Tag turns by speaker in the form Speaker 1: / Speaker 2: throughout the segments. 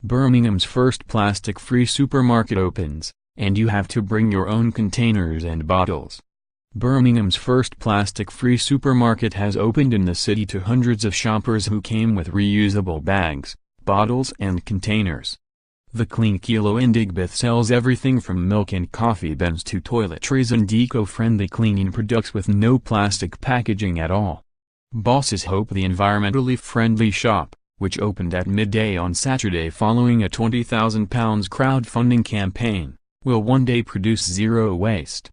Speaker 1: Birmingham's first plastic-free supermarket opens, and you have to bring your own containers and bottles. Birmingham's first plastic-free supermarket has opened in the city to hundreds of shoppers who came with reusable bags, bottles and containers. The Clean Kilo in Digbeth sells everything from milk and coffee bins to toiletries and eco-friendly cleaning products with no plastic packaging at all. Bosses hope the environmentally friendly shop, which opened at midday on Saturday following a £20,000 crowdfunding campaign, will one day produce zero waste.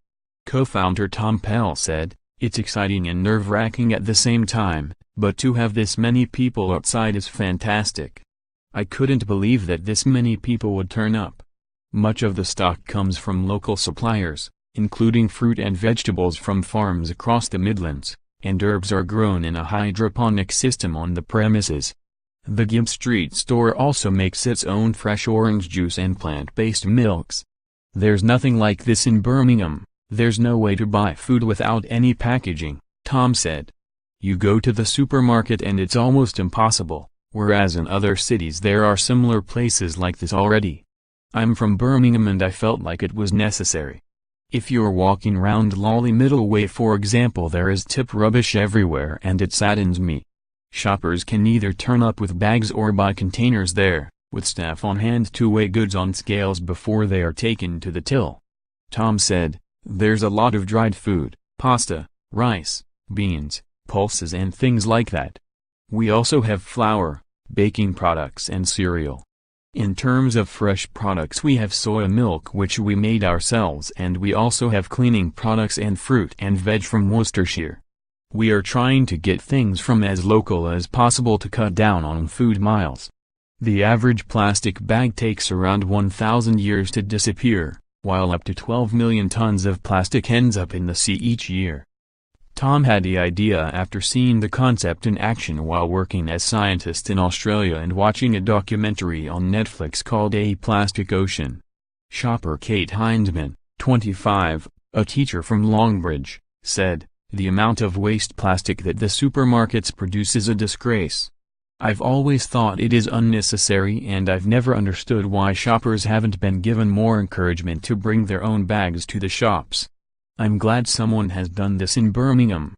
Speaker 1: Co-founder Tom Pell said, "It's exciting and nerve-wracking at the same time, but to have this many people outside is fantastic. I couldn't believe that this many people would turn up. Much of the stock comes from local suppliers, including fruit and vegetables from farms across the Midlands, and herbs are grown in a hydroponic system on the premises." The Gibb Street store also makes its own fresh orange juice and plant-based milks. "There's nothing like this in Birmingham. There's no way to buy food without any packaging," Tom said. "You go to the supermarket and it's almost impossible, whereas in other cities there are similar places like this already. I'm from Birmingham and I felt like it was necessary. If you're walking round Lolly Middleway for example, there is tip rubbish everywhere and it saddens me. Shoppers can either turn up with bags or buy containers there, with staff on hand to weigh goods on scales before they are taken to the till." Tom said, "There's a lot of dried food, pasta, rice, beans, pulses and things like that. We also have flour, baking products and cereal. In terms of fresh products we have soy milk which we made ourselves and we also have cleaning products and fruit and veg from Worcestershire. We are trying to get things from as local as possible to cut down on food miles. The average plastic bag takes around 1,000 years to disappear, while up to 12 million tons of plastic ends up in the sea each year." Tom had the idea after seeing the concept in action while working as scientist in Australia and watching a documentary on Netflix called A Plastic Ocean. Shopper Kate Hindman, 25, a teacher from Longbridge, said, "The amount of waste plastic that the supermarkets produce is a disgrace. I've always thought it is unnecessary and I've never understood why shoppers haven't been given more encouragement to bring their own bags to the shops. I'm glad someone has done this in Birmingham."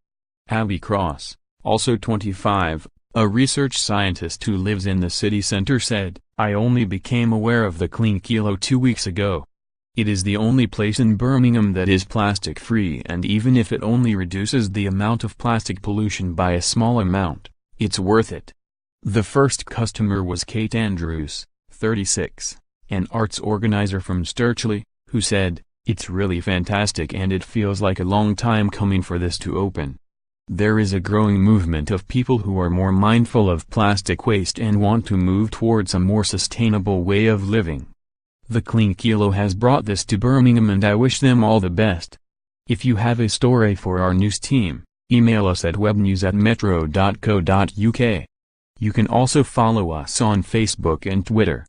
Speaker 1: Abby Cross, also 25, a research scientist who lives in the city centre said, "I only became aware of the Clean Kilo 2 weeks ago. It is the only place in Birmingham that is plastic-free and even if it only reduces the amount of plastic pollution by a small amount, it's worth it." The first customer was Kate Andrews, 36, an arts organizer from Sturchley, who said, "It's really fantastic and it feels like a long time coming for this to open. There is a growing movement of people who are more mindful of plastic waste and want to move towards a more sustainable way of living. The Clean Kilo has brought this to Birmingham and I wish them all the best." If you have a story for our news team, email us at webnews@metro.co.uk. You can also follow us on Facebook and Twitter.